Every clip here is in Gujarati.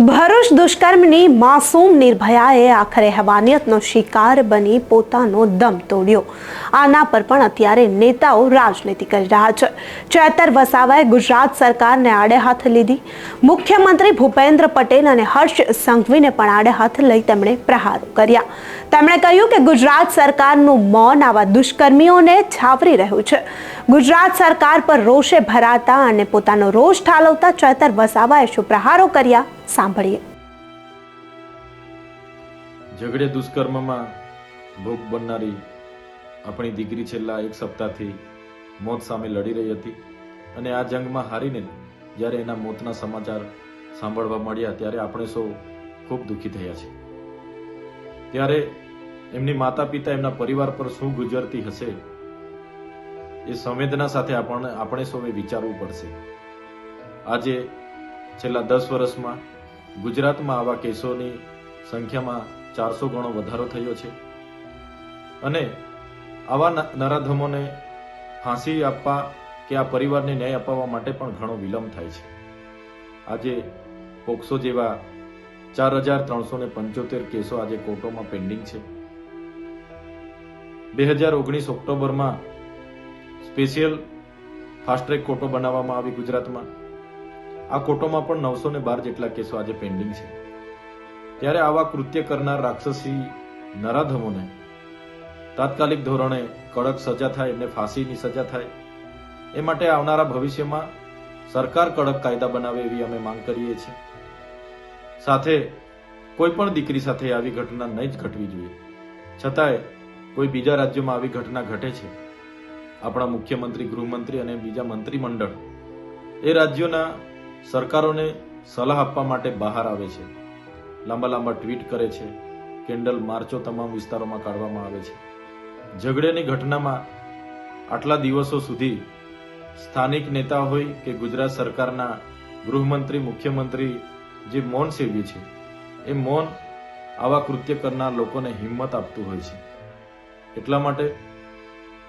ભરૂચ દુષ્કર્મની માસૂમ નિર્ભયાએ આખરે હવાનિયતનો શિકાર બની પોતાનો દમ તોડ્યો। આના પર પણ અત્યારે નેતાઓ રાજનીતિ કરી રહ્યા છે। ચેતર વસાવાએ ગુજરાત સરકારને આડે હાથ લીધી। મુખ્યમંત્રી ભૂપેન્દ્ર પટેલ અને હર્ષ સંઘવીને પણ આડે હાથ લઈ તેમણે પ્રહારો કર્યા। તેમણે કહ્યું કે ગુજરાત સરકારનું મૌન આવા દુષ્કર્મીઓને છાવરી રહ્યું છે। ગુજરાત સરકાર પર રોષે ભરાતા અને પોતાનો રોષ ઠાલવતા ચેતર વસાવાએ શું પ્રહારો કર્યા સાંભળીએ। ઝઘડે દુષ્કર્મમાં ભોગ બનનારી આપણી દીકરી છેલ્લા એક સપ્તાહથી મોત સામે લડી રહી હતી અને આ જંગમાં હારીને જ્યારે એના મોતના સમાચાર સાંભળવા મળ્યા ત્યારે આપણે સૌ ખૂબ દુઃખી થયા છે। ત્યારે એમની માતા પિતા એમના પરિવાર પર શું ગુજરતી હશે એ સંવેદના સાથે આપણે સૌએ વિચારવું પડશે। આજે છેલ્લા 10 વર્ષમાં ગુજરાતમાં આવા કેસોની સંખ્યામાં 400 ગણો વધારો થયો છે અને આવા નરાધમોને ફાંસી આપવા કે આ પરિવારને ન્યાય અપાવવા માટે પણ ઘણો વિલંબ થાય છે। આજે પોક્સો જેવા 4375 કેસો આજે કોર્ટોમાં પેન્ડિંગ છે। 2019 ઓક્ટોબરમાં સ્પેશિયલ ફાસ્ટ ટ્રેક કોર્ટો બનાવવામાં આવી ગુજરાતમાં। આ કોર્ટોમાં પણ 912 જેટલા કેસો આજે પેન્ડિંગ છે। ત્યારે આવા કૃત્ય કરનાર રાક્ષસી નરાધમોને તાત્કાલિક ધોરણે કડક સજા થાય, એમને ફાંસીની સજા થાય એ માટે આવનારા ભવિષ્યમાં સરકાર કડક કાયદા બનાવે એવી અમે માંગ કરીએ છીએ। સાથે કોઈ પણ દીકરી સાથે આવી ઘટના નહીં જ ઘટવી જોઈએ। છતાંય કોઈ બીજા રાજ્યોમાં આવી ઘટના ઘટે છે। આપણા મુખ્યમંત્રી, ગૃહમંત્રી અને બીજા મંત્રીમંડળ એ રાજ્યોના સરકારોને સલાહ આપવા માટે બહાર આવે છે, લાંબા લાંબા ટ્વીટ કરે છે, કેન્ડલ માર્ચો તમામ વિસ્તારોમાં કાઢવામાં આવે છે। ઝઘડેની ઘટનામાં આટલા દિવસો સુધી સ્થાનિક નેતા હોય કે ગુજરાત સરકારના ગૃહમંત્રી, મુખ્યમંત્રી જે મૌન સેવ્યું છે એ મૌન આવા કૃત્ય કરનાર લોકોને હિંમત આપતું હોય છે। એટલા માટે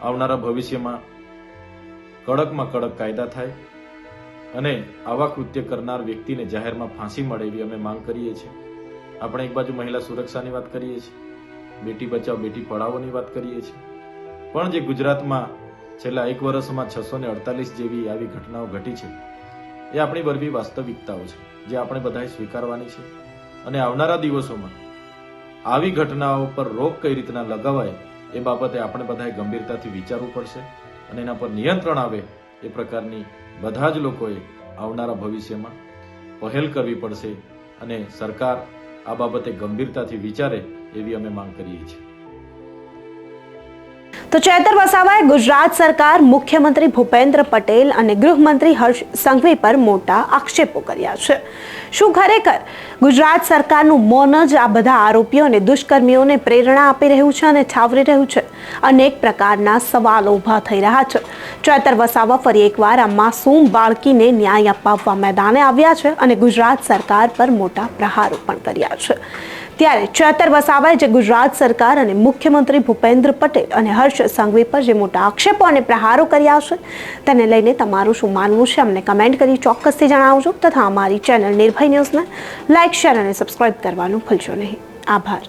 આવનારા ભવિષ્યમાં કડકમાં કડક કાયદા થાય અને આવા કૃત્ય કરનાર વ્યક્તિને જાહેરમાં ફાંસી મળે એવી અમે માંગ કરીએ છીએ। આપણે એક બાજુ મહિલા સુરક્ષાની વાત કરીએ છીએ, બેટી બચાવ બેટી પઢાઓની વાત કરીએ છીએ, પણ જે ગુજરાતમાં છેલ્લા 1 વર્ષમાં 648 જેવી આવી ઘટનાઓ ઘટી છે એ આપણી બરવી વાસ્તવિકતાઓ છે જે આપણે બધાએ સ્વીકારવાની છે અને આવનારા દિવસોમાં આવી ઘટનાઓ પર રોક કઈ રીતના લગાવાય એ બાબતે આપણે બધાએ ગંભીરતાથી વિચારવું પડશે અને એના પર નિયંત્રણ આવે એ પ્રકારની બધા જ લોકોએ આવનારા ભવિષ્યમાં પહેલ કરવી પડશે અને સરકાર આ બાબતે ગંભીરતાથી વિચારે એવી અમે માંગ કરીએ છીએ। તો ચેતર વસાવાએ ગુજરાત સરકાર, મુખ્યમંત્રી ભૂપેન્દ્ર પટેલ અને ગૃહમંત્રી હર્ષ સંઘવી પર મોટા આક્ષેપો કર્યા છે। શું ખરેખર ગુજરાત સરકારનું મૌન જ આ બધા આરોપીઓને, દુષ્કર્મીઓને પ્રેરણા આપી રહ્યું છે અને છાવરી રહ્યું છે? અનેક પ્રકારના સવાલો ઊભા થઈ રહ્યા છે। ચેતર વસાવા ફરી એકવાર આ માસૂમ બાળકીને ન્યાય અપાવવા મેદાને આવ્યા છે અને ગુજરાત સરકાર પર મોટા પ્રહારો પણ કર્યા છે। ત્યારે ચેતર વસાવાએ જે ગુજરાત સરકાર અને મુખ્યમંત્રી ભૂપેન્દ્ર પટેલ અને હર્ષ સંઘવી પર જે મોટા આક્ષેપો અને પ્રહારો કર્યા છે તેને લઈને તમારું શું માનવું છે અમને કમેન્ટ કરી ચોક્કસથી જણાવજો તથા અમારી ચેનલ નિર્ભય ન્યૂઝને લાઇક, શેર અને સબસ્ક્રાઇબ કરવાનું ભૂલશો નહીં। આભાર।